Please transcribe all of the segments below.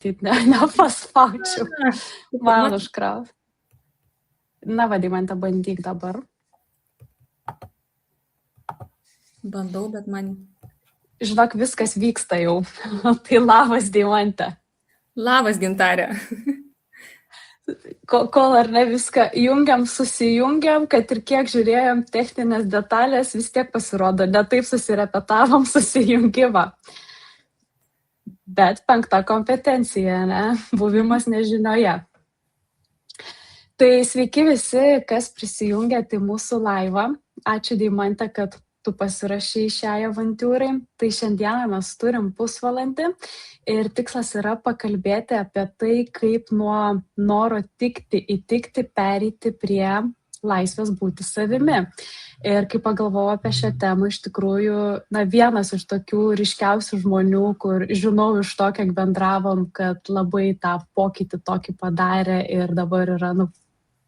Nepaspaučiau. Man užkraus. Na, Deimante, bandyk dabar. Bandau, bet man... Žinok, viskas vyksta jau. Tai labas, Deimante. Labas, Gintarė. Kol ar ne viską susijungiam, kad ir kiek žiūrėjom techninės detalės, vis tiek pasirodo, ne taip susirepetavom susijungimą. Bet 5 kompetencija, ne? Buvimas nežinioje. Tai sveiki visi, kas prisijungėte į mūsų laivą. Ačiū, Deimante, kad tu pasirašai šiai avantūrai. Tai šiandieną mes turim pusvalandį ir tikslas yra pakalbėti apie tai, kaip nuo noro tikti, įtikti, pereiti prie laisvės būti savimi. Ir kai pagalvojau apie šią temą, iš tikrųjų, vienas iš tokių ryškiausių žmonių, kur žinau iš to, kiek bendravom, kad labai tą pokytį tokį padarė ir dabar yra,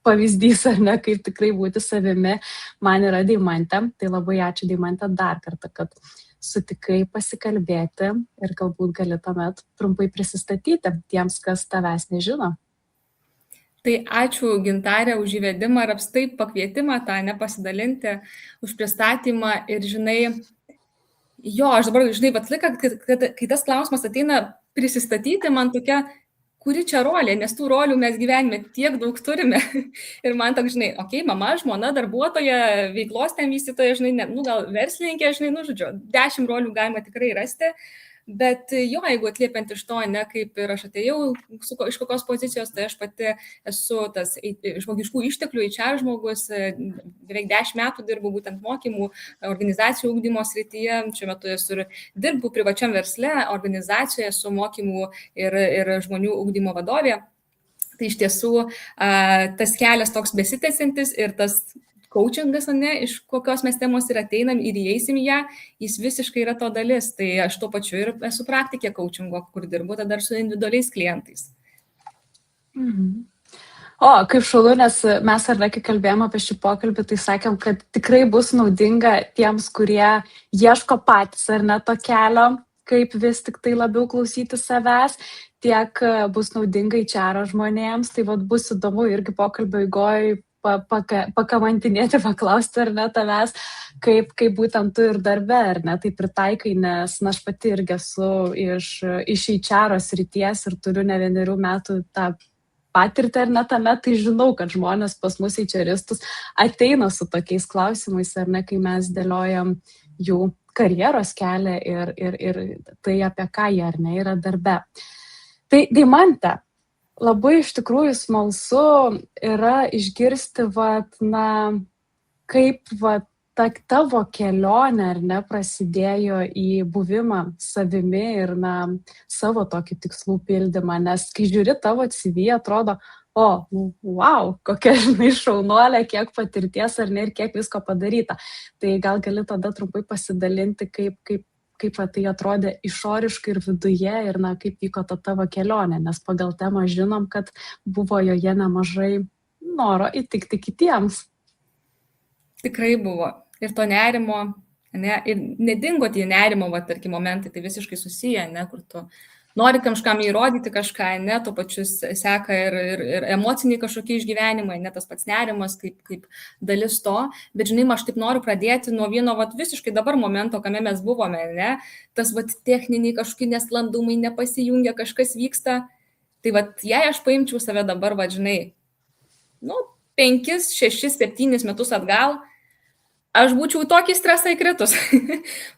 pavyzdys, ar ne, kaip tikrai būti savimi, man yra Deimante. Tai labai ačiū, Deimante, dar kartą, kad sutikai pasikalbėti ir galbūt gali tuomet trumpai prisistatyti tiems, kas tavęs nežino. Tai ačiū, Gintarė, už įvedimą ir apstai pakvietimą tą nepasidalinti, už pristatymą ir aš dabar, vat laiką, kai tas klausimas ateina prisistatyti, man tokia, kuri čia rolė, nes tų rolių mes gyvenime tiek daug turime. Ir man toks, mama, žmona, darbuotoja, veiklos ten vystytoja, gal verslininkė, 10 rolių galima tikrai rasti. Bet jeigu atliepiant iš to, kaip ir aš atėjau, iš kokios pozicijos, tai aš pati esu tas žmogiškų išteklių HR žmogus, beveik 10 metų dirbu būtent mokymų organizacijų ugdymo srityje, šiuo metu esu ir dirbu privačiam versle, organizacijoje su mokymų ir žmonių ugdymo vadovė. Tai iš tiesų tas kelias toks besitęsiantis ir tas coachingas, iš kokios mes temos ir ateinam ir įeisim į ją, jis visiškai yra to dalis. Tai aš tuo pačiu ir esu praktikė coachingo, kur dirbu tada su individualiais klientais. Kaip šaunu, nes mes kai kalbėjome apie šį pokalbį, tai sakėm, kad tikrai bus naudinga tiems, kurie ieško patys ar ne to kelio, kaip vis tik tai labiau klausyti savęs, tiek bus naudinga HR žmonėms. Tai bus įdomu irgi pokalbio eigoj pakamantinėti, paklausti ar ne tavęs, kaip būtent tu ir darbe, ar ne, tai pritaikai, nes aš pati irgi esu iš HR srities ir turiu ne 1 metų tą patirtį ar ne tame, tai žinau, kad žmonės pas mus HRistus ateina su tokiais klausimais, ar ne, kai mes dėliojam jų karjeros kelią ir tai, apie ką jie ar ne yra darbe. Tai Deimante, labai iš tikrųjų smalsu yra išgirsti, kaip ta tavo kelionė ar ne prasidėjo į buvimą savimi ir savo tokį tikslų pildymą, nes kai žiūri tavo CV, atrodo, wow, kokia šaunuolė, kiek patirties ar ne ir kiek visko padaryta. Tai gal gali tada trumpai pasidalinti, kaip tai atrodė išoriškai ir viduje ir kaip vyko ta tavo kelionė, nes pagal temą žinom, kad buvo joje nemažai noro įtikti kitiems. Tikrai buvo. Ir to nerimo, ir nedingo tie nerimo, tarkim, momentai, tai visiškai susiję, kur tu nori kažkam įrodyti kažką, tuo pačiu seka ir emociniai kažkokie išgyvenimai, tas pats nerimas kaip dalis to, bet aš taip noriu pradėti nuo vieno visiškai dabar momento, kame mes buvome, tas techniniai kažkokie nesklandumai, nepasijungia, kažkas vyksta, tai jei aš paimčiau save dabar, 5, 6, 7 metus atgal, aš būčiau tokį stresą įkritus,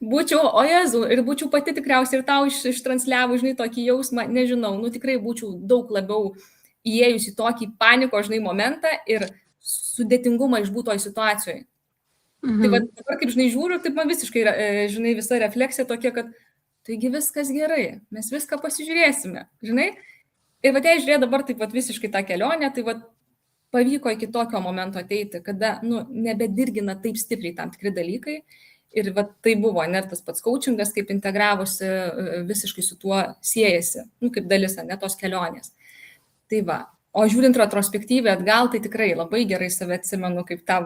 būčiau, o Jezu, ir būčiau pati tikriausiai ir tau ištransliavau, tokį jausmą, nežinau, tikrai būčiau daug labiau įėjus į tokį paniko, momentą ir sudėtingumą išbūtoj situacijoje. Tai dabar, kaip, žiūriu, taip man visiškai, visa refleksija tokia, kad taigi viskas gerai, mes viską pasižiūrėsime, Ir jei žiūrė dabar taip visiškai tą kelionę, tai pavyko iki tokio momento ateiti, kada nebedirgina taip stipriai tam tikri dalykai. Ir tai buvo, tas pats coachingas, kaip integravosi visiškai su tuo siejasi, kaip dalis, tos kelionės. Tai o žiūrint retrospektyviai atgal, tai tikrai labai gerai save atsimenu, kaip tą,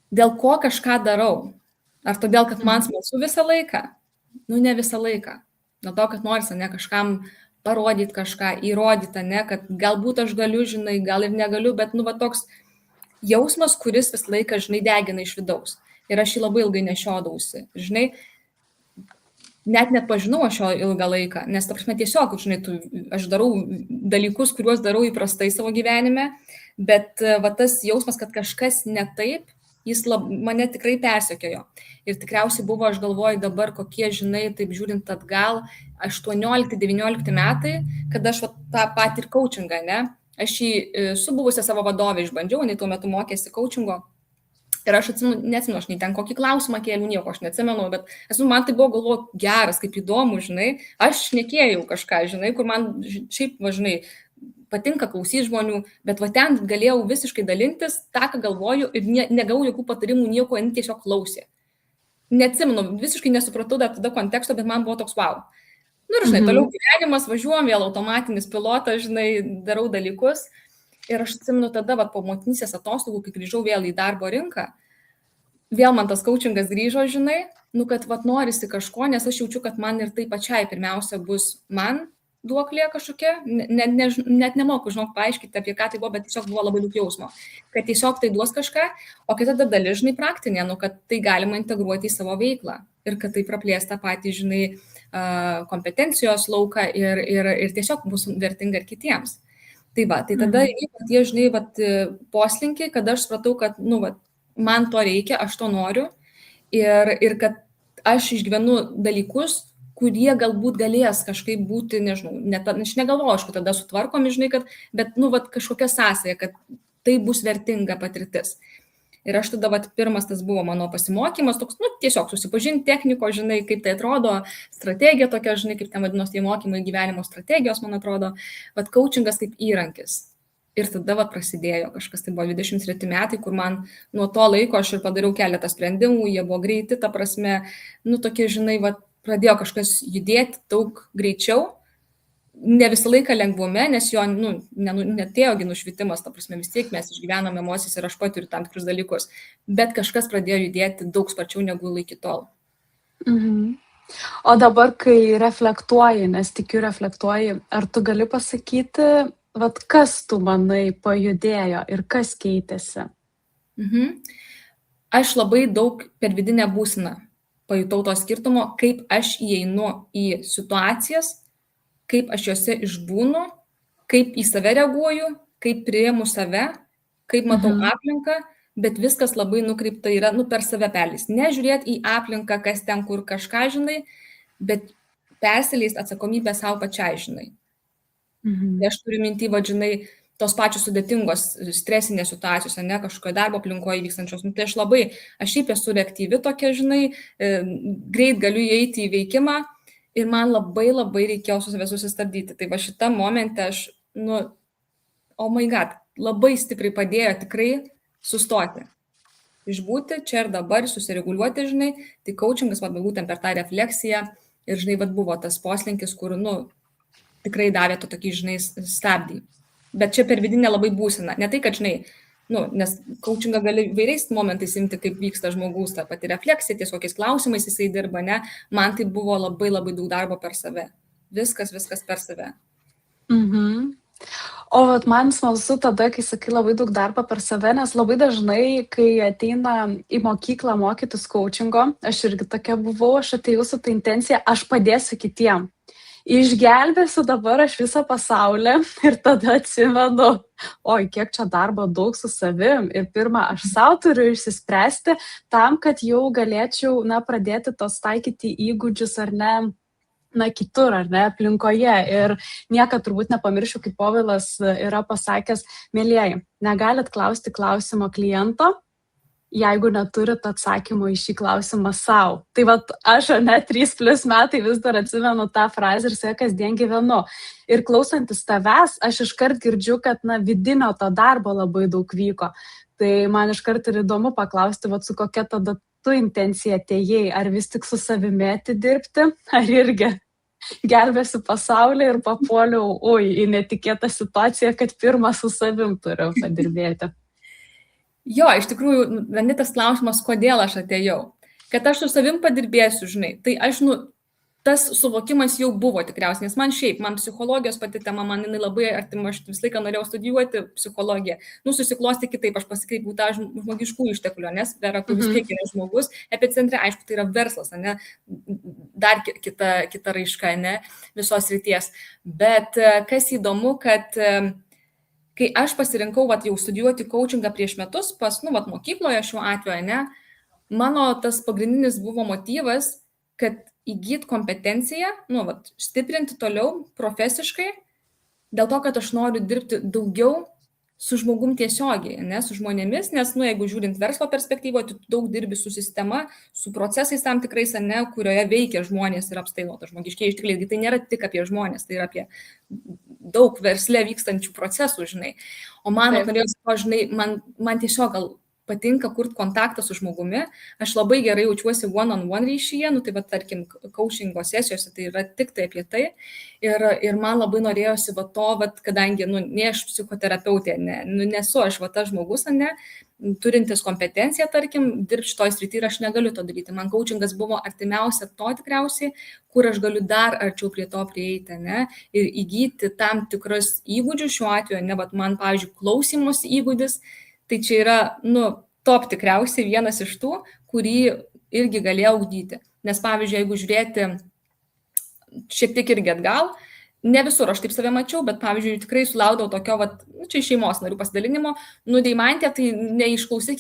dėl ko kažką darau. Ar todėl, kad man smalsu visą laiką? Ne visą laiką. Dėl to, kad norisi kažkam parodyti kažką, įrodyti, ne, kad galbūt aš galiu, žinai, gal ir negaliu, bet, nu, va toks jausmas, kuris visą laiką, žinai, degina iš vidaus. Ir aš jį labai ilgai nešiodausi. Žinai, net nepažinau aš jo ilgą laiką, nes, ta prasme, tiesiog, žinai, aš darau dalykus, kuriuos darau įprastai savo gyvenime, bet va tas jausmas, kad kažkas ne taip, jis mane tikrai persekiojo. Ir tikriausiai buvo, aš galvoju dabar, kokie, žinai, taip žiūrint atgal, 18-19 metai, kada aš va, tą patį ir coachingą, ne? Aš jį su buvusią savo vadovę išbandžiau, jinai tuo metu mokėsi coachingo. Ir aš neatsimenu, aš nei ten kokį klausimą kėliau, nieko aš neatsimenu, bet man tai buvo, galvoju, geras, kaip įdomu, žinai, aš šnekėjau kažką, žinai, kur man šiaip, žinai, patinka klausyti žmonių, bet va ten galėjau visiškai dalintis tą, ką galvoju ir negavau jokių patarimų, nieko, jin tiesiog klausė. Neatsimenu, visiškai nesupratau dar tada konteksto, bet man buvo toks wow. Nu ir, žinai, toliau gyvenimas, važiuojam, vėl automatinis pilotas, žinai, darau dalykus. Ir aš atsimenu tada, po motinystės atostogų, kai grįžau vėl į darbo rinką, vėl man tas coachingas grįžo, žinai, nu, kad norisi kažko, nes aš jaučiu, kad man ir tai pačiai pirmiausia bus man duoklė kažkokia, net nemoku, žinok, paaiškinti, apie ką tai buvo, bet tiesiog buvo labai daug jausmo, kad tiesiog tai duos kažką, o kita dalis, žinai, praktinė, nu, kad tai galima integruoti į savo veiklą ir kad tai praplės tą patį, žinai, kompetencijos lauką ir tiesiog bus vertinga ir kitiems. Tai va, tai tada įvyko tie, žinai, poslinkiai, kada aš supratau, kad, nu, man to reikia, aš to noriu ir kad aš išgyvenu dalykus, kurie galbūt galės kažkaip būti, nežinau, aš negalvoju, aišku, tada sutvarkomi, žinai, bet, nu, kažkokia sąsaja, kad tai bus vertinga patirtis. Ir aš tada, pirmas tas buvo mano pasimokymas, toks, nu, tiesiog susipažinti techniko, žinai, kaip tai atrodo, strategija tokia, žinai, kaip ten vadinos tie mokymai, gyvenimo strategijos, man atrodo, coachingas kaip įrankis. Ir tada, prasidėjo kažkas, tai buvo 23 metai, kur man nuo to laiko aš ir padariau keletą sprendimų, jie buvo greiti, ta prasme, nu, tokie, žinai, pradėjo kažkas judėti daug greičiau. Ne visą laiką lengvume, nes jo, nu, netėjogi nušvitimas, ta prasme, vis tiek mes išgyvename emocijas ir aš patiriu tam tikrus dalykus, bet kažkas pradėjo judėti daug sparčiau negu iki tol. O dabar, kai reflektuoji, nes tikiu reflektuoji, ar tu gali pasakyti, kas tu manai pajudėjo ir kas keitėsi? Aš labai daug per vidinę būseną pajutau to skirtumo, kaip aš įeinu į situacijas, kaip aš juose išbūnu, kaip į save reaguoju, kaip priimu save, kaip matau aplinką, bet viskas labai nukreipta yra, nu, per save perleist. Nežiūrėti į aplinką, kas ten, kur kažką žinai, bet persileist atsakomybę savo pačiai, žinai. Aš turiu mintį, žinai, tos pačios sudėtingos stresinės situacijos, ne, kažkoje darbo aplinkoje vykstančios. Nu, tai aš šiaip esu reaktyvi tokia, žinai, greit galiu įeiti į veikimą. Ir man labai reikėjo su savęs susistabdyti. Tai šitam momente aš, nu, oh my god, labai stipriai padėjo tikrai sustoti. Išbūti čia ir dabar, susireguliuoti, žinai. Tai coachingas, būtent per tą refleksiją. Ir, žinai, buvo tas poslinkis, kur, nu, tikrai davė to tokį, žinai, stabdį. Bet čia per vidinę labai būseną. Ne tai, kad, žinai, nu, nes coachingą gali vairiais momentais imti, kaip vyksta žmogus, ta pati refleksija, ties kokiais klausimais jisai dirba, ne. Man tai buvo labai daug darbo per save. Viskas per save. O man smalsu tada, kai sakai labai daug darbo per save, nes labai dažnai, kai ateina į mokyklą mokytis coachingo, aš irgi tokia buvau, aš atėjau su tą intenciją, aš padėsiu kitiem. Išgelbėsiu dabar aš visą pasaulį ir tada atsimenu, oi, kiek čia darbo daug su savim. Ir pirmą, aš savo turiu išsispręsti tam, kad jau galėčiau, na, pradėti tos taikyti įgūdžius ar ne, na, kitur, ar ne, aplinkoje. Ir niekad turbūt nepamiršiu, kaip Povilas yra pasakęs, mielieji, negalit klausti klausimo kliento, jeigu neturit atsakymo į šį klausimą savo. Tai aš, ne, 3+ metai vis dar atsimenu tą frazę ir save kasdien gyvenu. Ir klausantis tavęs, aš iškart girdžiu, kad, na, vidinio to darbo labai daug vyko. Tai man iškart ir įdomu paklausti, su kokia tada tu intencija atėjai, ar vis tik su savimi atidirbti, ar irgi gelbėsiu pasaulį ir papuoliau, į netikėtą situaciją, kad pirmą su savim turiu padirbėti. Jo, iš tikrųjų, tas klausimas, kodėl aš atėjau. Kad aš su savim padirbėsiu, žinai, tai aš, nu, tas suvokimas jau buvo tikriausiai, nes man psichologijos pati tema, man jinai labai artima, aš visą laiką norėjau studijuoti psichologiją. Susiklosti kitaip, aš pasikreipiau tą žmogiškų išteklių, nes Vera, tu vis tiek yra žmogus, epicentre, aišku, tai yra verslas, ne, dar kita raiška, ne, visos ryties. Bet kas įdomu, kad kai aš pasirinkau jau studijuoti coachingą prieš metus, mokykloje šiuo atveju, ne, mano tas pagrindinis buvo motyvas, kad įgyti kompetenciją, stiprinti toliau profesiškai, dėl to, kad aš noriu dirbti daugiau su žmogum tiesiogiai, ne, su žmonėmis, nes, jeigu žiūrint verslo perspektyvoje, tu daug dirbi su sistema, su procesais tam tikrais, ne, kurioje veikia žmonės ir apstailo, žmogiškiai ištikliai, tai nėra tik apie žmonės, tai yra apie daug versle vykstančių procesų, žinai. O man, man tiesiog gal patinka kurti kontaktą su žmogumi, aš labai gerai jaučiuosi one-on-one ryšyje, tai tarkim, coachingo sesijose tai yra tik tai apie tai, ir man labai norėjosi to, kadangi, ne aš psichoterapeutė, nesu aš tas žmogus, ne, turintis kompetenciją, tarkim, dirbti šitoj srity ir aš negaliu to daryti. Man coachingas buvo artimiausia to tikriausiai, kur aš galiu dar arčiau prie to prieiti, ne, ir įgyti tam tikrus įgūdžius šiuo atveju, ne, man, pavyzdžiui, klausymosi įgūdis, tai čia yra, top tikriausiai vienas iš tų, kurį irgi galėjau ugdyti. Nes, pavyzdžiui, jeigu žiūrėti šiek tiek irgi atgal, ne visur aš taip save mačiau, bet, pavyzdžiui, tikrai sulaukdavau tokio, čia iš šeimos narių pasidalinimo, Deimantė, tai neišklausyk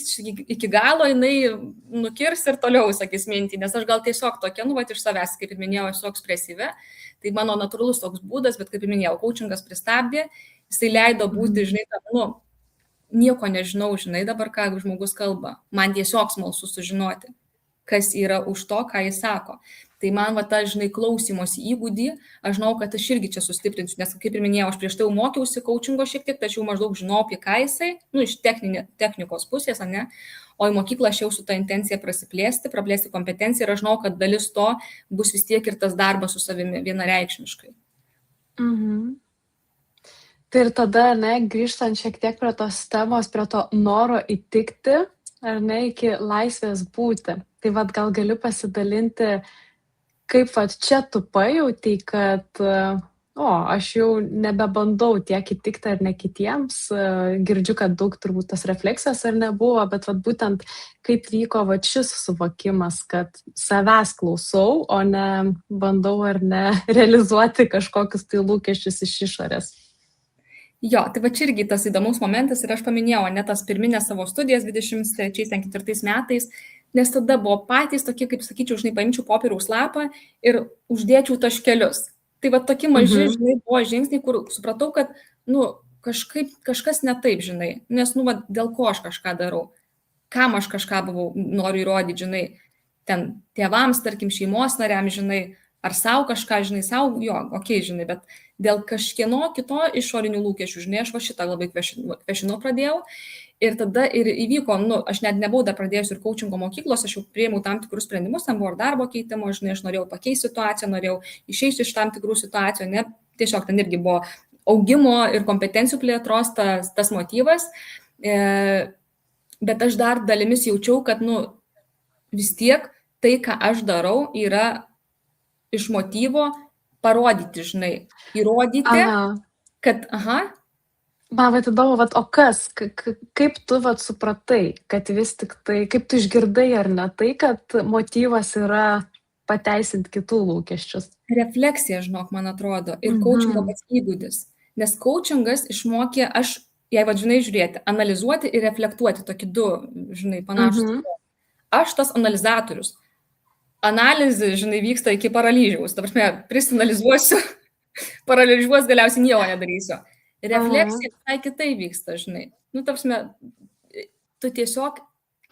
iki galo, jinai nukirs ir toliau sakys mintį, nes aš gal tiesiog tokia, iš savęs, kaip ir minėjau, esu ekspresyvi, tai mano natūralus toks būdas, bet kaip ir minėjau, coachingas pristabdė, jisai leido būti, žinai, nieko nežinau, žinai dabar, ką žmogus kalba. Man tiesiog smalsu sužinoti, kas yra už to, ką jis sako. Tai man žinai, klausymosi įgūdį, aš žinau, kad aš irgi čia sustiprinsiu, nes, kaip ir minėjau, aš prieš tai mokiausi coachingo šiek tiek, tačiau maždaug žinau, apie ką jisai, iš technikos pusės, ne, o į mokyklą aš jau su ta intencija praplėsti kompetenciją ir aš žinau, kad dalis to bus vis tiek ir tas darbas su savimi vienareikšmiškai. Tai ir tada, ne, grįžtant šiek tiek prie tos temos, prie to noro įtikti, ar ne, iki laisvės būti. Tai gal gali pasidalinti, kaip čia tu pajautai, kad, aš jau nebebandau tiek įtikti ar ne kitiems, girdžiu, kad daug turbūt tas refleksijos ar nebuvo, bet būtent kaip vyko šis suvokimas, kad savęs klausau, o ne bandau ar ne realizuoti kažkokius tai lūkesčius iš išorės. Jo, tai čia irgi tas įdomus momentas ir aš paminėjau, ne tas pirminės savo studijas 23-24 metais, nes tada buvo patys tokie, kaip sakyčiau, žinai, paimčiau popieriaus lapą ir uždėčiau taškelius. Tai tokie maži, žinai, buvo žingsniai, kur supratau, kad, kažkas ne taip, žinai, nes, dėl ko aš kažką darau, kam aš kažką noriu įrodyti, žinai, ten tėvams, tarkim, šeimos nariam, žinai, ar savo kažką, žinai, savo, žinai, bet dėl kažkieno kito išorinių lūkesčių, žinai, aš šitą labai kvešinau pradėjau ir tada ir įvyko, aš net nebuvau dar pradėjusi ir coachingo mokyklos, aš jau priėmiau tam tikrus sprendimus, tam buvo ir darbo keitimo, žinai, aš norėjau pakeisti situaciją, norėjau išeiti iš tam tikrų situacijų, ne, tiesiog ten irgi buvo augimo ir kompetencijų plėtros tas motyvas, bet aš dar dalimis jaučiau, kad, vis tiek tai, ką aš darau, yra iš motyvo parodyti, žinai, įrodyti, kad, Man įdomu, o kas, kaip tu supratai, kad vis tik tai, kaip tu išgirdai ar ne tai, kad motyvas yra pateisinti kitų lūkesčius? Refleksija, žinok, man atrodo, ir coachingo pats įgūdis. Nes coachingas išmokė, jei žinai, žiūrėti, analizuoti ir reflektuoti, tokie du, žinai, panašus. Aš tas analizatorius. Analizė, žinai, vyksta iki paralyžiaus. Dabar prisinalizuosiu, paralyžiuos, galiausiai nieko nedarysiu. Refleksija visai kitai vyksta, žinai.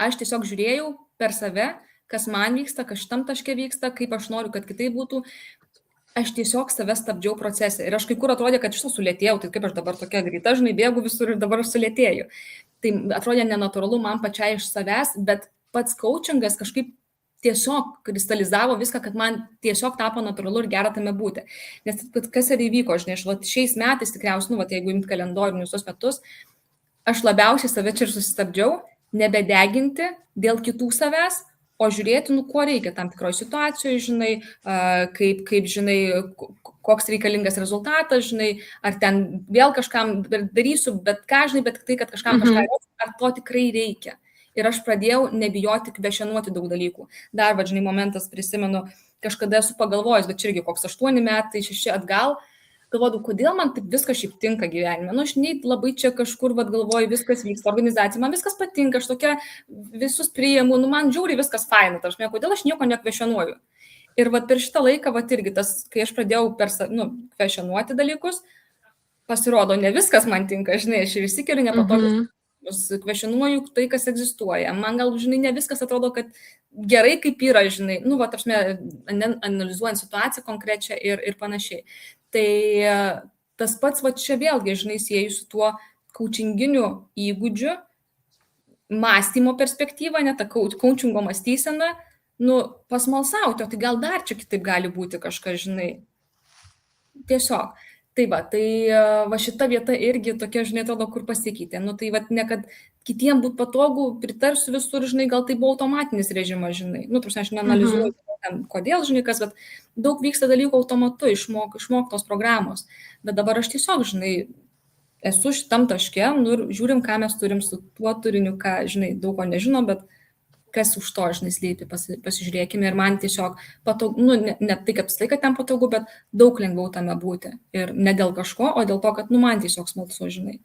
Aš tiesiog žiūrėjau per save, kas man vyksta, kas šitam taške vyksta, kaip aš noriu, kad kitai būtų. Aš tiesiog save stabdžiau procese. Ir aš kai kur atrodė, kad iš to sulėtėjau, tai kaip aš dabar tokia greita, žinai, bėgu visur ir dabar sulėtėjau. Tai atrodė nenatūralu man pačiai iš savęs, bet pats coachingas kažkaip tiesiog kristalizavo viską, kad man tiesiog tapo natūralu ir gera tame būti. Nes kas ir įvyko, žinai, aš šiais metais tikriausiai, jeigu imt kalendorinius tos metus, aš labiausiai save čia ir susistabdžiau, nebedeginti dėl kitų savęs, o žiūrėti, nu, ko reikia tam tikroje situacijoje, žinai, kaip žinai, koks reikalingas rezultatas, žinai, ar ten vėl kažkam darysiu, bet ką, žinai, bet tai, kad kažkam kažką reikia, ar to tikrai reikia. Ir aš pradėjau nebijoti kvešenuoti daug dalykų. Dar, žinai, momentas prisimenu, kažkada esu pagalvojęs, bet čia irgi koks 8 metai, 6 atgal, galvodavau, kodėl man taip viskas šiaip tinka gyvenime. Nu, aš nei labai čia kažkur, galvoju, viskas vyksta, organizacija, man viskas patinka, aš tokia visus priimu, nu, man žiūri viskas faina, tarsi, kodėl aš nieko nekvešenuoju. Ir per šitą laiką, irgi tas, kai aš pradėjau kvešenuoti dalykus, pasirodo, ne viskas man tinka, žinai, aš ir įsikeliu nepatogius. Kvešenuoju tai, kas egzistuoja. Man gal, žinai, ne viskas atrodo, kad gerai kaip yra, žinai, nu, tarsi, analizuojant situaciją konkrečią ir panašiai. Tai tas pats, čia vėlgi, žinai, sieju su tuo coachinginiu įgūdžiu, mąstymo perspektyva, net ta coachingo mąstysena, nu, pasmalsauti, o tai gal dar čia kitaip gali būti kažkas, žinai. Tiesiog. Tai šita vieta irgi tokia, žinai, atrodo, kur pasikeitė. Nu, tai ne kad kitiem būtų patogu, pritarsiu visur, žinai, gal tai buvo automatinis režimas, žinai. Nu, tarsi aš neanalizuoju, kodėl, žinai, kas, bet daug vyksta dalykų automatu, išmoktos programos. Bet dabar aš tiesiog, žinai, esu šitam taške, nu, ir žiūrim, ką mes turim su tuo turiniu, ką, žinai, daug ko nežino, bet kas už to, žinai, slypi, pasižiūrėkime. Ir man tiesiog patogu, nu, ne tai, kad visą laiką ten patogu, bet daug lengviau tame būti. Ir ne dėl kažko, o dėl to, kad, nu, man tiesiog smalsu, žinai.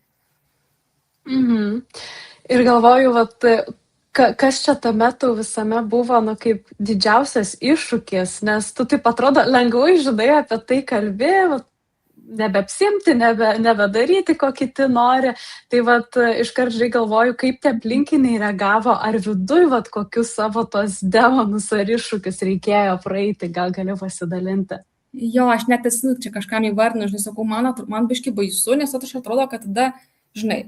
Ir galvoju, kas čia tame tau visame buvo, nu, kaip didžiausias iššūkis, nes tu taip atrodo lengvai, žinai, apie tai kalbi, nebeapsimti, nebedaryti, ko kiti nori. Tai iškart, žinai, galvoju, kaip tie aplinkiniai reagavo, ar viduj, kokius savo tos demonus ar iššūkius reikėjo praeiti, gal galiu pasidalinti. Jo, aš net esu čia kažkam įvardinu, žinai, sakau, man biški baisu, nes aš atrodo, kad tada, žinai,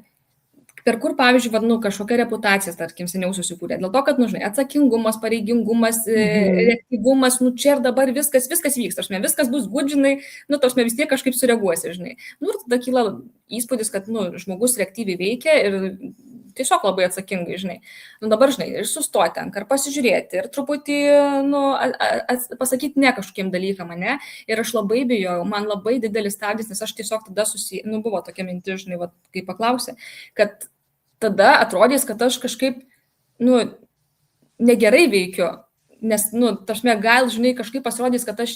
per kur, pavyzdžiui, kažkokia reputacija, tarkim, seniau susikūrė. Dėl to, kad, nu, žinai, atsakingumas, pareigingumas, reaktyvumas, nu, čia ir dabar viskas vyksta, viskas bus gudžinai, nu, vis tiek kažkaip sureaguosi, žinai. Nu, ir tada kyla įspūdis, kad, nu, žmogus reaktyviai veikia ir tiesiog labai atsakingai, žinai. Nu, dabar, žinai, ir sustoti ten, ar pasižiūrėti, ir truputį, nu, pasakyti ne kažkokiem dalykam, ne. Ir aš labai bijojau, man labai didelis stabdis, nes aš tiesiog tada nu, buvo tokia mintis, žinai, kai paklausė, kad tada atrodys, kad aš kažkaip, nu, negerai veikiu, nes, nu, gal, žinai, kažkaip pasirodys, kad aš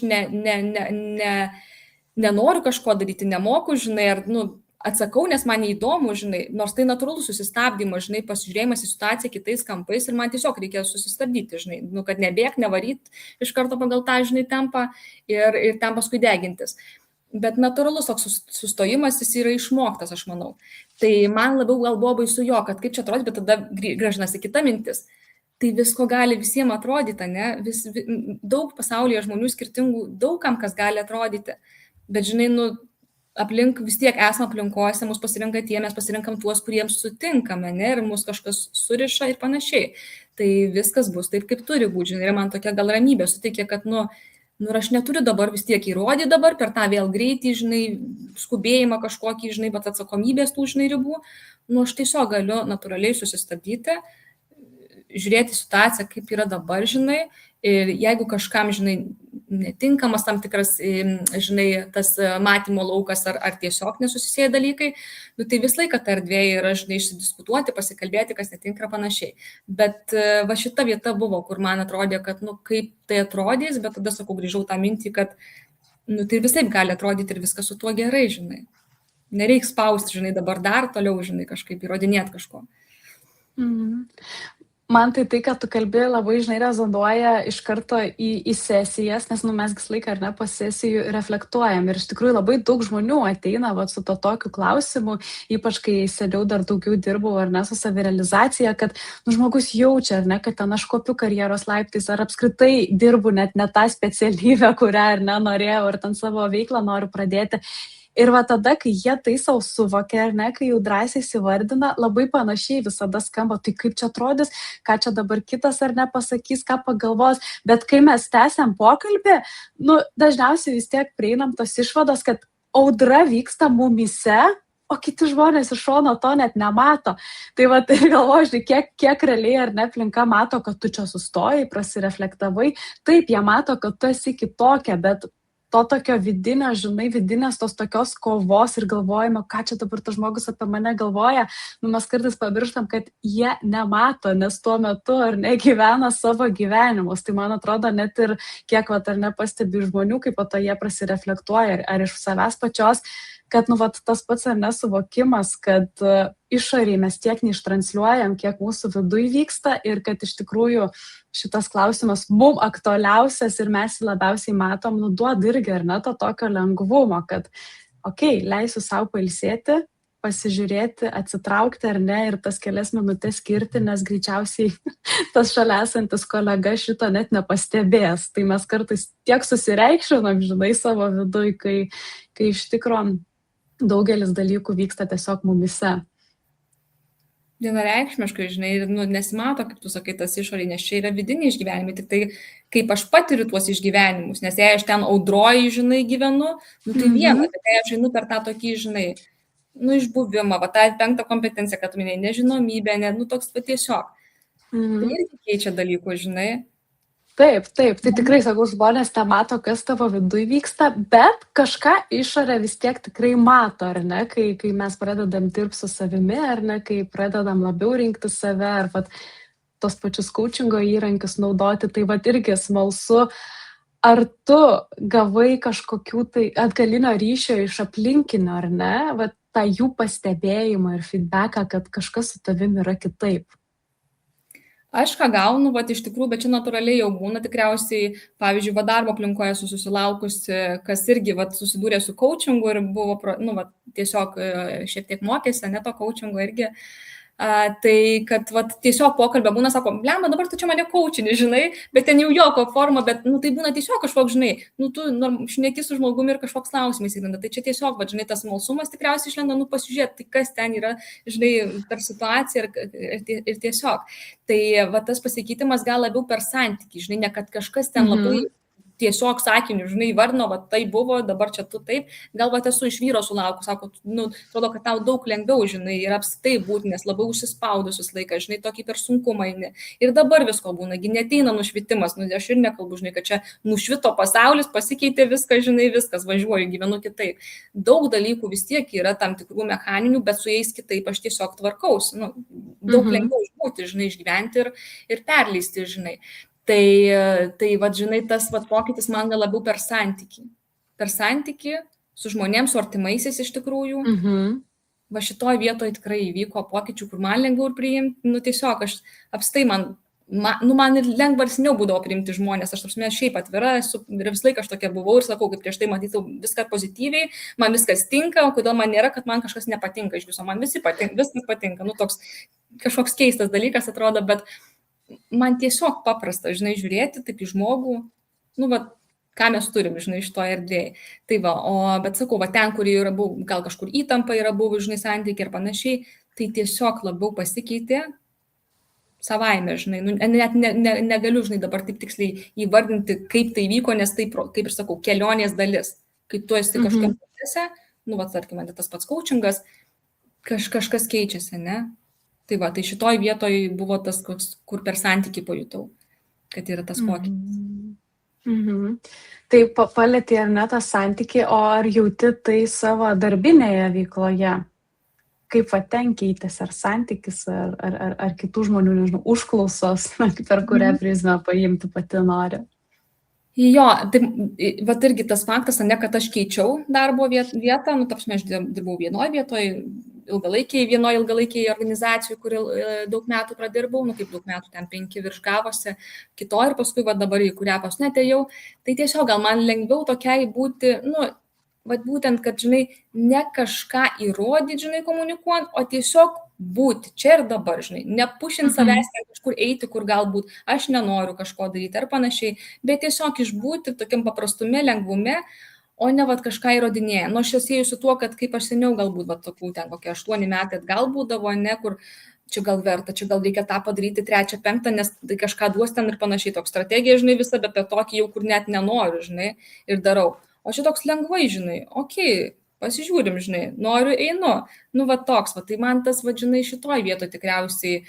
nenoriu kažko daryti, nemoku, žinai, ar, nu, atsakau, nes man neįdomu, žinai, nors tai natūralus susistabdymas, žinai, pasižiūrėjimas į situaciją kitais kampais ir man tiesiog reikia susistabdyti, žinai, nu, kad nebėg, nevaryt iš karto pagal tą, žinai, tempą ir ten paskui degintis. Bet natūralus toks sustojimas, jis yra išmoktas, aš manau. Tai man labiau gal buvo baisu jo, kad kaip čia atrodė, bet tada grąžinasi kita mintis. Tai visko gali visiems atrodyti, ne? Daug pasaulyje žmonių skirtingų, daugam kas gali atrodyti. Bet, žinai, nu, aplink vis tiek esame aplinkose, mus pasirenka tie, mes pasirinkam tuos, kuriems sutinkame, ne? Ir mus kažkas suriša ir panašiai. Tai viskas bus taip, kaip turi būti, žinai. Ir man tokia gal ramybė suteikė, kad, nu, aš neturiu dabar vis tiek įrodyti dabar per tą vėl greitį, žinai, skubėjimą kažkokį, žinai, bet atsakomybės tų, žinai, ribų. Nu, aš tiesiog galiu natūraliai susistabdyti, žiūrėti situaciją, kaip yra dabar, žinai, ir jeigu kažkam, žinai, netinkamas tam tikras, žinai, tas matymo laukas ar tiesiog nesusisėję dalykai, nu, tai vis laiką ta erdvė yra, žinai, išsidiskutuoti, pasikalbėti, kas netinka ir panašiai. Bet šita vieta buvo, kur man atrodė, kad, nu, kaip tai atrodys, bet tada, sakau, grįžau tą mintį, kad, nu, tai visaip gali atrodyti ir viskas su tuo gerai, žinai. Nereikia spausti, žinai, dabar dar toliau, žinai, kažkaip įrodinėti kažko. Man tai, kad tu kalbi, labai, žinai, rezonuoja iš karto į sesijas, nes, nu, mes visą laiką, ar ne, po sesijų reflektuojam. Ir iš tikrųjų labai daug žmonių ateina su tokiu klausimu, ypač kai seniau dar daugiau dirbau, ar ne, su savirealizacija, kad, nu, žmogus jaučia, ar ne, kad ten aš kopiu karjeros laiptais, ar apskritai dirbu net ne tą specialybę, kurią, ar ne, norėjau, ar ten savo veiklą noriu pradėti. Ir tada, kai jie tai savo suvokia, ar ne, kai jau drąsiai įsivardina, labai panašiai visada skamba, tai kaip čia atrodys, ką čia dabar kitas ar ne pasakys, ką pagalvos. Bet kai mes tęsiam pokalbį, nu, dažniausiai vis tiek prieinam tos išvados, kad audra vyksta mumyse, o kiti žmonės iš šono to net nemato. Tai va, tai galvoju, žinai, kiek realiai ar ne aplinka mato, kad tu čia sustojai, prasireflektavai. Taip, jie mato, kad tu esi kitokia, bet to tokio vidinio, žinai, vidinės tos tokios kovos ir galvojimo, ką čia dabar tas žmogus apie mane galvoja, mes kartais pamirštam, kad jie nemato, nes tuo metu ar ne gyvena savo gyvenimus. Tai man atrodo, net ir kiek ar nepastebi žmonių, kaip po to jie prasireflektuoja, ar iš savęs pačios, kad tas pats ar nesuvokimas, kad išoriai mes tiek neištransliuojam, kiek mūsų viduj vyksta ir kad iš tikrųjų šitas klausimas mums aktualiausias ir mes jį labiausiai matom, duoda irgi ar ne to tokio lengvumo, kad leisiu savo pailsėti, pasižiūrėti, atsitraukti ar ne ir tas kelias minutės skirti, nes greičiausiai tas šalia esantis kolega šito net nepastebės. Tai mes kartais tiek susireikšinam, žinai, savo viduj, kai iš tikrųjų daugelis dalykų vyksta tiesiog mumise. Vienareikšmiškai, žinai, ir nesimato, kaip tu sakai, tas išoriai, nes čia yra vidiniai išgyvenimai, tik tai kaip aš patiriu tuos išgyvenimus, nes jei aš ten audroji, žinai, gyvenu, tai viena, bet jei aš einu per tą tokį, žinai, išbuvimą, tą 5 kompetenciją, kad tu minėjai, nežinomybę, toks tiesiog. Tai irgi keičia dalykų, žinai. Taip, tai tikrai, sakau, žmonės nemato, kas tavo viduj vyksta, bet kažką išorė vis tiek tikrai mato, ar ne, kai mes pradedam dirbti su savimi, ar ne, kai pradedam labiau rinkti save, ar tos pačius coachingo įrankius naudoti, tai irgi smalsu, ar tu gavai kažkokių tai atgalinio ryšio iš aplinkinio, ar ne, tą jų pastebėjimą ir feedbacką, kad kažkas su tavimi yra kitaip. Aš ką gaunu, iš tikrųjų, bet čia natūraliai jau būna tikriausiai, pavyzdžiui, darbo aplinkoje susilaukusi, kas irgi susidūrė su coachingu ir buvo, tiesiog šiek tiek mokėsi, ne to coachingo irgi, tai kad tiesiog pokalbė būna, sako, blemba, dabar tu čia mane coachini, žinai, bet ten jau joko forma, bet tai būna tiesiog kažkoks, žinai, tu šneki su žmogumi ir kažkoks klausimas įlenda, tai čia tiesiog, žinai, tas smalsumas tikriausiai išlenda, pasižiūrėti, tai kas ten yra, žinai, per situaciją ir tiesiog. Tai tas pasikeitimas gal labiau per santykį, žinai, ne kad kažkas ten labai tiesiog sakiniu, žinai, vardino, tai buvo, dabar čia tu taip, gal esu iš vyro sulaukus, sako, atrodo, kad tau daug lengviau, žinai, ir apstai būti, nes labiau užsispaudusius laikas, žinai, tokį per sunkumą eini. Ir dabar visko būna, neteina nušvitimas, aš ir nekalbu, žinai, kad čia nušvito pasaulis, pasikeitė viskas, žinai, viskas, važiuoju, gyvenu kitaip. Daug dalykų vis tiek yra tam tikrų mechaninių, bet su jais kitaip aš tiesiog tvarkausi, daug lengviau išbūti, žinai, išgyventi ir perleisti, žinai. Tai žinai, tas pokytis man labiau per santykį. Per santykį su žmonėms, su artimaisiais iš tikrųjų. Šitoj vietoje tikrai įvyko pokyčių, kur man lengviau ir priimti. Tiesiog aš apstai man ir lengvarsniau būdavo priimti žmonės. Aš šiaip atvira esu ir visą laiką aš tokia buvau ir sakau, kaip prieš tai matytau viską pozityviai, man viskas tinka, o kodėl man nėra, kad man kažkas nepatinka iš viso. Man viskas patinka. Toks kažkoks keistas dalykas atrodo, bet man tiesiog paprasta, žinai, žiūrėti taip į žmogų, ką mes turim, žinai, iš to erdvėje. Tai bet sakau, ten, kur yra buvo, gal kažkur įtampa yra buvo, žinai, santykiai ir panašiai, tai tiesiog labiau pasikeitė savaime, žinai, net negaliu, žinai, dabar taip tiksliai įvardinti, kaip tai vyko, nes tai, kaip ir sakau, kelionės dalis. Kai tu esi kažkokiam procese, tarkim, tas pats coachingas, kažkas keičiasi, ne? Tai šitoj vietoj buvo tas, kur per santykį pajutau, kad yra tas pokytis. Tai palėtė ar ne tą santykį, o ar jauti tai savo darbinėje veikloje? Kaip ten keitėsi, ar santykis, ar kitų žmonių, nežinau, užklausos, per kurią prizmę paimti pati nori? Jo, tai irgi tas faktas, ne, kad aš keičiau darbo vietą, aš dirbau vienoje vietoje, vienoj ilgalaikiai organizacijų, kuri daug metų pradirbau, kaip daug metų, ten 5 virš gavosi, kitoj ir paskui dabar į kurią pas netėjau, tai tiesiog gal man lengviau tokiai būti, būtent, kad, žinai, ne kažką įrodyti, žinai, komunikuojant, o tiesiog būti čia ir dabar, žinai, nepušint savęs kažkur eiti, kur galbūt aš nenoriu kažko daryti ar panašiai, bet tiesiog išbūti tokiam paprastume, lengvume, o ne kažką įrodinėja. Aš sieju su tuo, kad kaip aš seniau galbūt, tokių ten kokie 8 metai atgal būdavo, ne, kur čia gal verta, čia gal reikia tą padaryti 3, 5, nes tai kažką duos ten ir panašiai, toks strategija, žinai, visą, bet apie tokį jau, kur net nenoriu, žinai, ir darau. O čia toks lengvai, žinai, okei, pasižiūrim, žinai, noriu, einu. Nu, va toks, va, tai man tas, va, žinai, šitoj vietoje tikriausiai,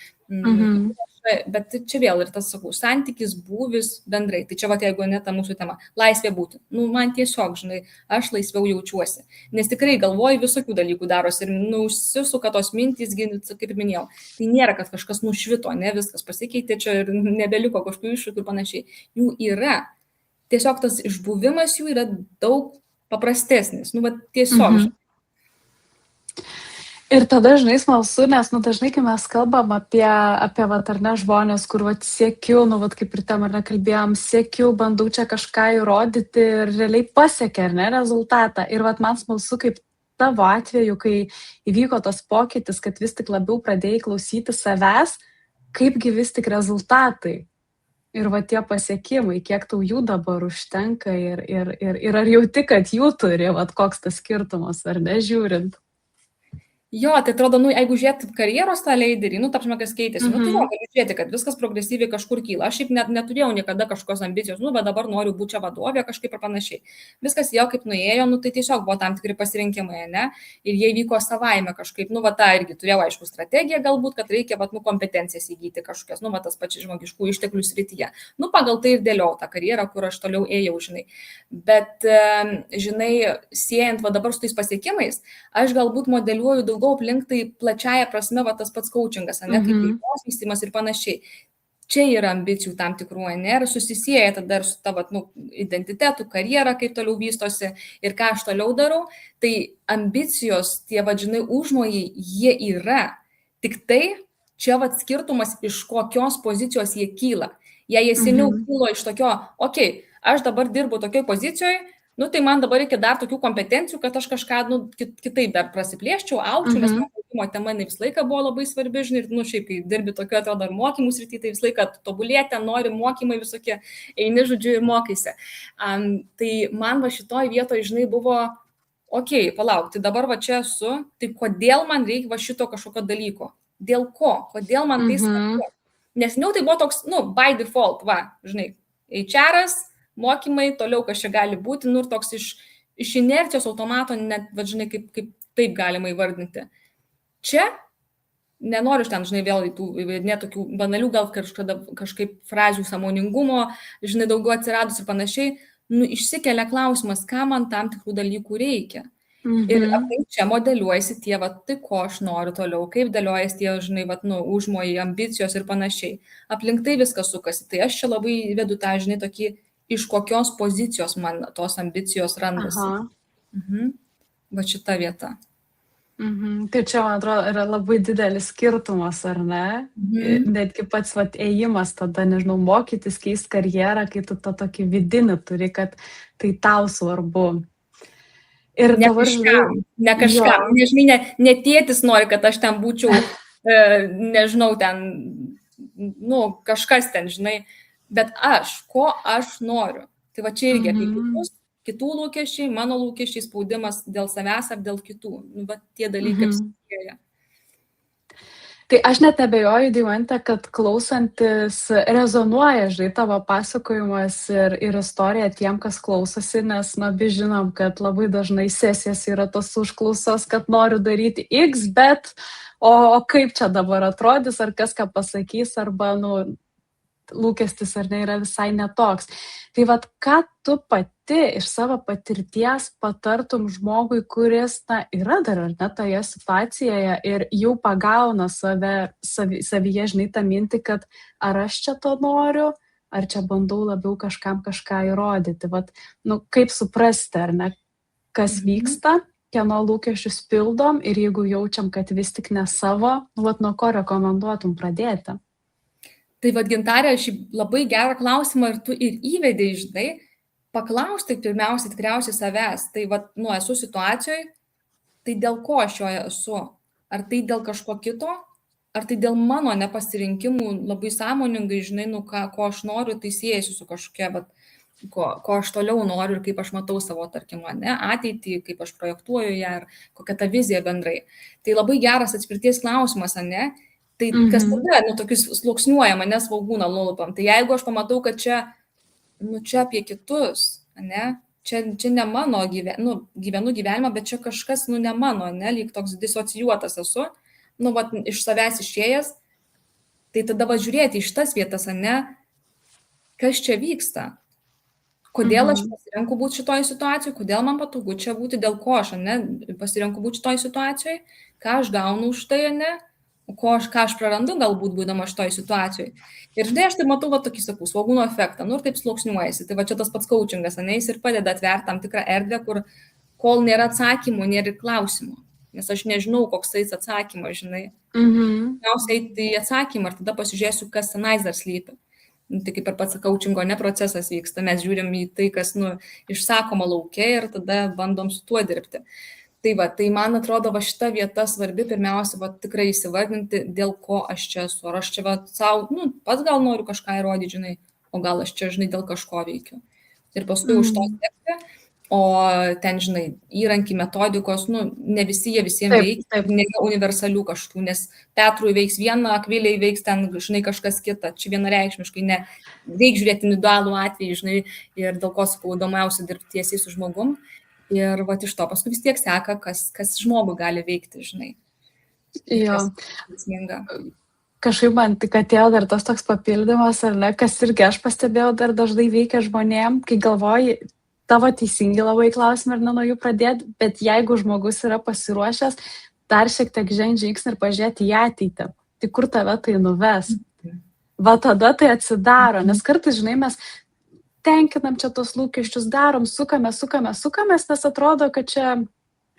bet čia vėl ir tas, sakau, santykis, būvis bendrai. Tai čia, va, jeigu ne ta mūsų tema, laisvė būti. Nu, man tiesiog, žinai, aš laisviau jaučiuosi. Nes tikrai galvoju visokių dalykų darosi ir užsisuka tos mintys, kaip ir minėjau. Tai nėra, kad kažkas nušvito, ne viskas pasikeitė, čia ir nebeliko kažkokių iššūkių ir panašiai. Jų yra. Tiesiog tas išbuvimas jų yra daug paprastesnis. Nu, va, tiesiog. Ir tada, žinai, smalsu, nes, nu, dažnai, kai mes kalbam apie vat, ar ne, žmonės, kur, vat, siekiu, nu, vat, kaip ir tam, ar ne, kalbėjom, siekiu, bandau čia kažką įrodyti ir realiai pasiekia, ar ne, rezultatą. Ir, vat, man smalsu, kaip tavo atveju, kai įvyko tas pokytis, kad vis tik labiau pradėjai klausyti savęs, kaipgi vis tik rezultatai. Ir, va, tie pasiekimai, kiek tau jų dabar užtenka ir ar jauti, kad jų turi, vat, koks tas skirtumas, ar ne, žiūrint. Jo, tai atrodo, nu, jeigu žiūrėti karjeros tą leiderį, nu, tarp kas keitėsi, nu, tai jo, galiu žiūrėti, kad viskas progresyviai kažkur kyla. Aš šiaip neturėjau niekada kažkokios ambicijos, nu, bet dabar noriu būti čia vadovė kažkaip ir panašiai. Viskas jau kaip nuėjo, nu, tai tiesiog buvo tam tikri pasirinkimai, ne? Ir jie vyko savaime kažkaip, nu, va, tą irgi turėjau, aišku, strategiją galbūt, kad reikia, va, nu, kompetencijas įgyti kažkokias, nu, va, tas pačias žmogiškų išteklių srityje. Nu, pagal tai ir dėliau tą karjerą, kur aš toliau ėjau, žinai. Bet, žinai, siejant va dabar su tais pasiekimais, aš galbūt modeliuoju daugiau aplink tai plačiaja prasme, va, tas pats coachingas, ne, kaip veiklos vystymas ir panašiai. Čia yra ambicijų tam tikrų, ne, ir susisieja tada ir su tavo, nu, identitetu, karjera, kaip toliau vystosi ir ką aš toliau darau. Tai ambicijos, tie, va, žinai, užmojai, jie yra. Tik tai čia, va, skirtumas, iš kokios pozicijos jie kyla. Jei jie seniau kilo iš tokio, okei, aš dabar dirbu tokioj pozicijoje, nu, tai man dabar reikia dar tokių kompetencijų, kad aš kažką, nu, kitaip dar prasiplėščiau, augčiau, nes mokymo tema visą laiką buvo labai svarbi, žinai, ir, nu, šiaip, kai dirbi tokio, atrodo, ar mokymų srity, tai visą laiką tobulėti, nori mokymai visokie, eini, žodžiu, ir mokaisi. Tai man va šitoj vietoje, žinai, buvo, okei, palauk, tai dabar va čia esu, tai kodėl man reikia va šito kažkokio dalyko? Dėl ko? Kodėl man tai svarbu? Nes tai buvo toks, nu, by default, va, žinai, HR-as, mokymai, toliau kas čia gali būti, nu ir toks iš inercijos automato, net, va, žinai, kaip taip galima įvardinti. Čia, nenoriu ten, žinai, vėl į tų, netokių banalių, gal kažkaip frazių sąmoningumo, žinai, daugiau atsiradus ir panašiai, nu, išsikelia klausimas, ką man tam tikrų dalykų reikia. Ir aplink čia modeliuojasi tie, va, tai ko aš noriu toliau, kaip dėliojasi tie, žinai, va, nu, užmojai, ambicijos ir panašiai. Aplink tai viskas sukasi. Tai aš čia labai vedu tą, žinai, tokį, iš kokios pozicijos man tos ambicijos randasi. Va šita vieta. Tai čia, man atrodo, yra labai didelis skirtumas, ar ne? Netgi pats vat, ėjimas tada, nežinau, mokytis, keisti karjerą, kai tu tą tokį vidinį turi, kad tai tau svarbu. Ir ne dabar, kažkam. Nežinai, ne tėtis nori, kad aš ten būčiau, nežinau, ten, nu, kažkas ten, žinai, bet ko aš noriu. Tai va čia irgi apie kitų lūkesčiai, mano lūkesčiai, spaudimas dėl savęs ar dėl kitų. Nu, bet tie dalykai apsikėja. Tai aš net abejoju, Deimante, kad klausantis rezonuoja, žinai, tavo pasakojimas ir istorija tiem, kas klausosi, nes, na, žinom, kad labai dažnai sesijas yra tos užklausos, kad noriu daryti X, bet o kaip čia dabar atrodys, ar kas ką pasakys, arba, nu, lūkestis ar ne yra visai netoks. Tai vat, ką tu pati iš savo patirties patartum žmogui, kuris, na, yra dar ar ne toje situacijoje ir jau pagauna savyje, žinai, tą mintį, kad ar aš čia to noriu, ar čia bandau labiau kažkam kažką įrodyti. Vat, nu, kaip suprasti, ar ne, kas vyksta, kieno lūkesčius pildom ir jeigu jaučiam, kad vis tik ne savo, nu, vat, nuo ko rekomenduotum pradėti? Tai vad, Gintarė, aš labai gerą klausimą ir tu ir įvedei, žinai, paklausti pirmiausiai tikriausiai savęs. Tai vad, nu, esu situacijoje, tai dėl ko aš joje esu? Ar tai dėl kažko kito? Ar tai dėl mano nepasirinkimų labai sąmoningai, žinai, nu, ko aš noriu, tai siejasi su kažkokia, bet ko aš toliau noriu ir kaip aš matau savo, tarkim, ne, ateitį, kaip aš projektuoju ją ir kokia ta vizija bendrai. Tai labai geras atspirties klausimas, ne? Tai kas tada, nu, tokius sluoksniuoja, manęs svogūną nulupam. Tai jeigu aš pamatau, kad čia, nu, čia apie kitus, ne, čia ne mano gyvenu gyvenimą, bet čia kažkas, ne mano, ne, lyg toks disocijuotas esu, vat iš savęs išėjęs, tai tada va žiūrėti iš tas vietas, ne, kas čia vyksta. Kodėl aš pasirenku būti šitoj situacijoje, kodėl man patogu čia būti, dėl ko aš, pasirenku būti šitoj situacijoje, ką aš gaunu už tai, ką aš prarandu galbūt būdama šitoj situacijoje. Ir žinai, aš tai matau va tokį, sakau, svogūno efektą, ir taip sluoksniuojasi. Tai va čia tas pats coachingas, jis ir padeda atverti tam tikrą erdvę, kur kol nėra atsakymų, nėra ir klausimų. Nes aš nežinau, koks tai atsakymas, žinai. Pirmiausia, tai atsakymą ir tada pasižiūrėsiu, kas tenais dar slypi. Tai kaip ir pats coachingo procesas vyksta, mes žiūrim į tai, kas išsakoma laukia ir tada bandom su tuo dirbti. Tai man atrodo, šita vieta svarbi, pirmiausia, tikrai įsivardinti, dėl ko aš čia esu. Ar aš čia savo, pats gal noriu kažką įrodyti, žinai, o gal aš čia, žinai, dėl kažko veikiu. Ir paskui už to sekti, o ten, žinai, įrankiai, metodikos, ne visi jie visiems veikia, nėra universalių kažkų, nes Petrui veiks vieną, Akvilei veiks ten, žinai, kažkas kita. Čia vienareikšmiškai ne. Reikia žiūrėti individualų atvejį, žinai, ir dėl ko sakau, įdomiausia dirbti tiesiai su žmogum. Ir va iš to paskui vis tiek seka, kas žmogui gali veikti, žinai. Jo. Kažkaip man tik atėjo dar tas toks papildymas, ar ne, kas irgi aš pastebėjau dar dažnai veikia žmonėm, kai galvoji, tavo teisingi labai klausimai ir nuo jų pradėti, bet jeigu žmogus yra pasiruošęs, dar šiek tiek žengti žingsnį ir pažiūrėti į ateitį, tai kur tave tai nuves. Va tada tai atsidaro, nes kartais, žinai, mes tenkinam čia tos lūkesčius, darom, sukamės, nes atrodo, kad čia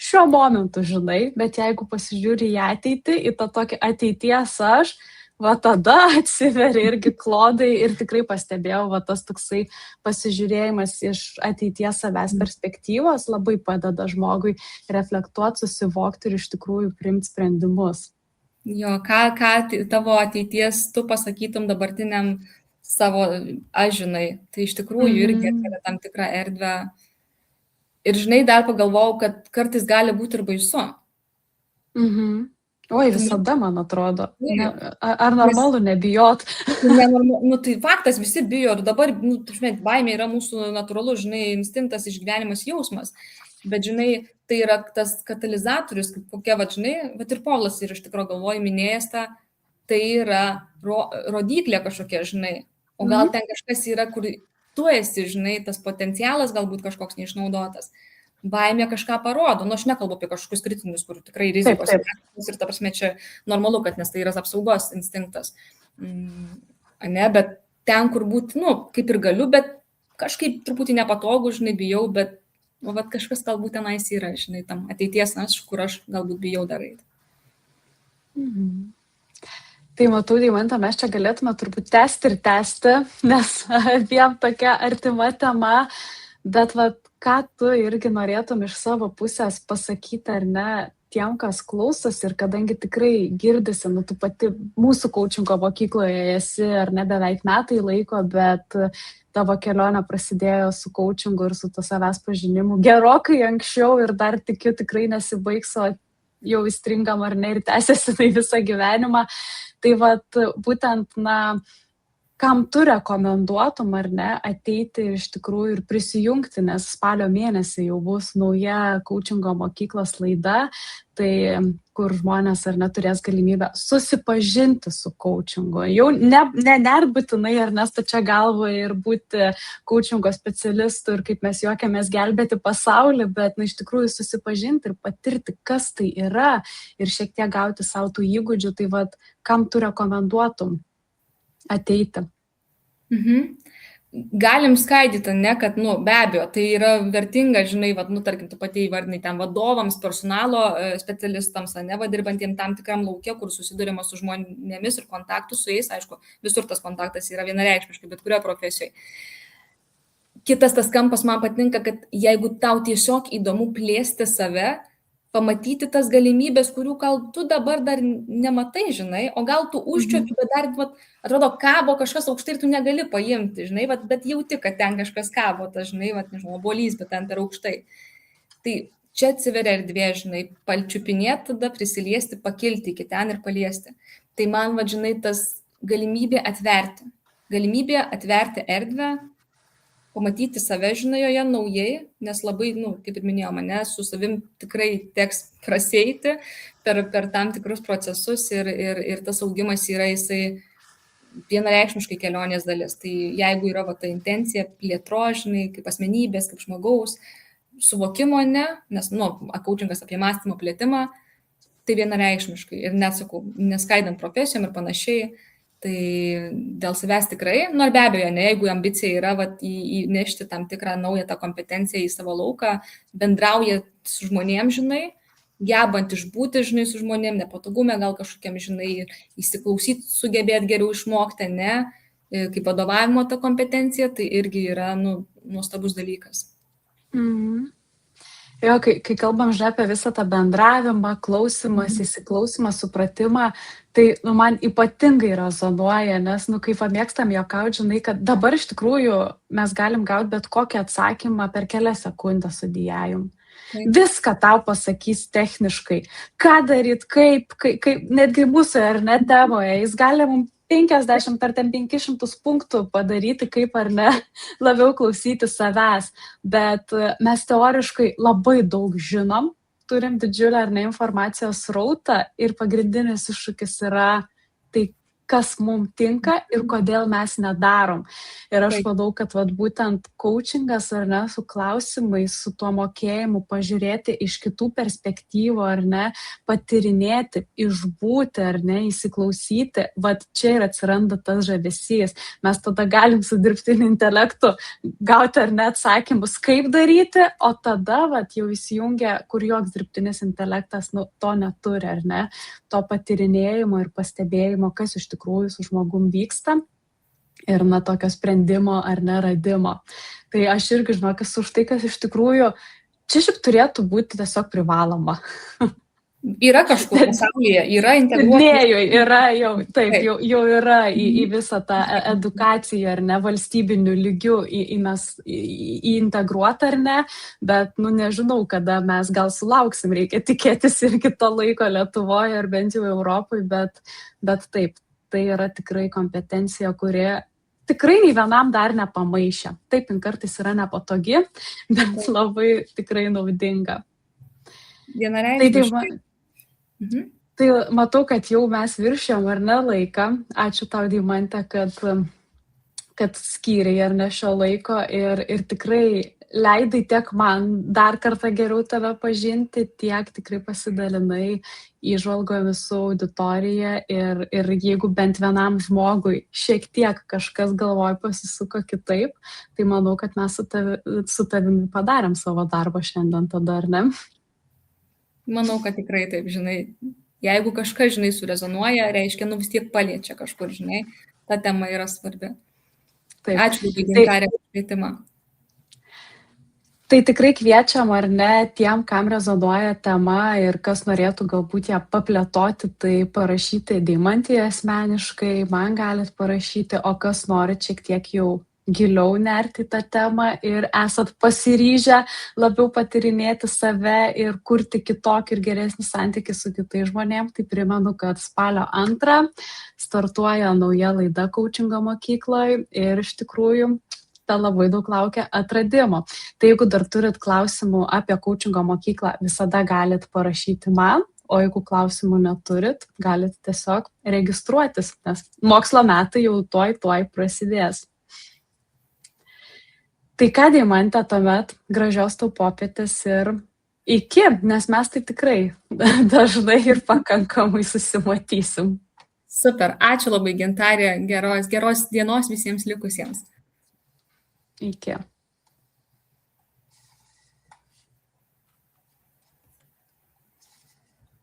šiuo momentu, žinai, bet jeigu pasižiūri į ateitį, į tą tokį ateities aš, va tada atsiveria irgi klodai ir tikrai pastebėjau, va tas toksai pasižiūrėjimas iš ateities savęs perspektyvos labai padeda žmogui reflektuoti, susivokti ir iš tikrųjų priimti sprendimus. Jo, ką tavo ateities tu pasakytum dabartiniam savo, aš žinai, tai iš tikrųjų irgi atveria tam tikrą erdvę. Ir žinai, dar pagalvojau, kad kartais gali būti ir baisu. Oi, visada, man atrodo. Ar normalu nebijot? Tai faktas, visi bijo ir dabar, baimė yra mūsų natūralus, žinai, instinktas, išgyvenimas, jausmas. Bet, žinai, tai yra tas katalizatorius, kokia, žinai, bet ir Povilas ir iš tikrųjų galvoju minėjęs tą, tai yra rodiklė kažkokia, žinai. O gal ten kažkas yra, kur tu esi, žinai, tas potencialas galbūt kažkoks neišnaudotas. Baimė kažką parodo. Aš nekalbu apie kažkokius kritinius, kur tikrai rizikos. Ir ta prasme, čia normalu, kad nes tai yra apsaugos instinktas. Ne, bet ten, kur būti, kaip ir galiu, bet kažkaip truputį nepatogu, žinai, bijau, bet kažkas galbūt tenais yra, žinai, tam ateities, kur aš galbūt bijau daryti. Tai matau, Deimante, mes čia galėtume turbūt tęsti, nes abiem tokia artima tema, bet ką tu irgi norėtum iš savo pusės pasakyti, ar ne, tiem, kas klausosi, ir kadangi tikrai girdisi, tu pati mūsų coachingo mokykloje esi, ar ne, beveik metai laiko, bet tavo kelionė prasidėjo su coachingu ir su to savęs pažinimu gerokai anksčiau ir dar tikiu tikrai nesibaigs, o jau įstringam, ar ne, ir tęsiasi tai visą gyvenimą. Tai būtent, kam tu rekomenduotum, ar ne, ateiti iš tikrųjų ir prisijungti, nes spalio mėnesį jau bus nauja coachingo mokyklos laida, tai kur žmonės ar neturės galimybę susipažinti su coachingu. Jau nebūtinai ar nestačia galva ir būti coachingo specialistu ir kaip mes juokiamės gelbėti pasaulį, bet iš tikrųjų susipažinti ir patirti, kas tai yra ir šiek tiek gauti savo tų įgūdžių, tai kam tu rekomenduotum ateiti? Galim skaidyti, ne, kad, be abejo, tai yra vertinga, žinai, tarkim, tu pati įvardinai ten vadovams, personalo specialistams, ne, dirbantiem tam tikram lauke, kur susidurima su žmonėmis ir kontaktų su jais, aišku, visur tas kontaktas yra vienareikšmiškai, bet kurioje profesijoje. Kitas tas kampas man patinka, kad jeigu tau tiesiog įdomu plėsti save, pamatyti tas galimybės, kurių gal tu dabar dar nematai, žinai, o gal tu užčiuopi, bet dar, atrodo, kabo kažkas aukštai ir tu negali paimti, žinai, bet jauti, kad ten kažkas kabo, tas, žinai, nežinau, obuolys, bet ten per aukštai. Tai čia atsiveria erdvė, žinai, palčiupinėti, tada prisiliesti, pakilti iki ten ir paliesti. Tai man, žinai, tas galimybė atverti erdvę pamatyti save, žinai, joje naujai, nes labai, kaip ir minėjau, mane su savim tikrai teks prasieiti per tam tikrus procesus ir tas augimas yra jisai vienareikšmiškai kelionės dalis. Tai jeigu yra ta intencija plėtro, žinai, kaip asmenybės, kaip žmogaus, suvokimo ne, nes, coachingas apie mąstymo plėtimą, tai vienareikšmiškai. Ir net sakau, neskaidant profesijom ir panašiai, tai dėl savęs tikrai, ir be abejo, ne, jeigu ambicija yra įnešti tam tikrą naują tą kompetenciją į savo lauką, bendrauja su žmonėms, žinai, gebant išbūti, žinai, su žmonėm, nepatogume, gal kažkokiam, žinai, įsiklausyti, sugebėti geriau išmokti, ne, kaip vadovavimo ta kompetencija, tai irgi yra, nuostabus dalykas. Jo, kai kalbam, žinai, apie visą tą bendravimą, klausimas, įsiklausimą, supratimą, tai, man ypatingai rezonuoja, nes, kaip mėgstam juokauti, žinai, kad dabar iš tikrųjų mes galim gauti bet kokį atsakymą per kelias sekundės su DI-jum. Viską tau pasakys techniškai, ką daryt, kaip netgi mūsų ar ne temoje, jis gali mums 50 ar 500 punktų padaryti, kaip ar ne, labiau klausyti savęs, bet mes teoriškai labai daug žinom, turim didžiulę ar ne informacijos srautą ir pagrindinis iššūkis yra tai, kas mums tinka ir kodėl mes nedarom. Ir aš manau, kad būtent coachingas ar ne, su klausimais, su tuo mokėjimu pažiūrėti iš kitų perspektyvų ar ne, patirinėti, išbūti ar ne, įsiklausyti, čia ir atsiranda tas žavesys. Mes tada galim su dirbtiniu intelektu gauti ar ne atsakymus, kaip daryti, o tada jau įsijungia, kur joks dirbtinis intelektas to neturi ar ne, to patirinėjimo ir pastebėjimo, kas iš tikrųjų su žmogum vyksta ir tokio sprendimo ar neradimo. Tai aš irgi žinokis už tai, kas iš tikrųjų čia šiaip turėtų būti tiesiog privaloma. Yra kažkur pasaulyje, yra integruota. Yra jau yra į visą tą edukaciją ar ne, valstybinių lygių integruota ar ne, bet nežinau, kada mes gal sulauksim, reikia tikėtis ir kito laiko Lietuvoje ar bent jau Europoje, bet taip. Tai yra tikrai kompetencija, kuri tikrai nei vienam dar nepamaišė. Taip, kartais yra nepatogi, bet labai tikrai naudinga. Vienareikšmiškai. Tai matau, kad jau mes viršėjom ar ne laiką. Ačiū tau, Deimante, kad skyrei ar ne šio laiko ir tikrai leidai tiek man dar kartą geriau tave pažinti, tiek tikrai pasidalinai įžvalgomis su auditorija ir jeigu bent vienam žmogui šiek tiek kažkas galvoj pasisuko kitaip, tai manau, kad mes su tavimi padarėm savo darbą šiandien tada, ar ne? Manau, kad tikrai taip, žinai, jeigu kažkas, žinai, surezonuoja, reiškia, vis tiek paliečia kažkur, žinai, ta tema yra svarbi. Taip. Ačiū, Gintarė, už kvietimą. Tai tikrai kviečiam ar ne tiem, kam rezonuoja tema ir kas norėtų galbūt ją paplėtoti, tai parašyti Deimantei asmeniškai, man galit parašyti, o kas norit šiek tiek jau giliau nerti tą temą ir esat pasiryžę labiau patirinėti save ir kurti kitokį ir geresnį santykį su kitais žmonėms, tai primenu, kad spalio 2 startuoja nauja laida coachingo mokykloje ir iš tikrųjų ten labai daug laukia atradimo. Tai jeigu dar turit klausimų apie coachingo mokyklą, visada galit parašyti man, o jeigu klausimų neturit, galit tiesiog registruotis, nes mokslo metai jau tuoj prasidės. Tai ką, Deimante, tuomet gražios tau popietės ir iki, nes mes tai tikrai dažnai ir pakankamai susimatysim. Super, ačiū labai, Gintarė, geros dienos visiems likusiems. Iki.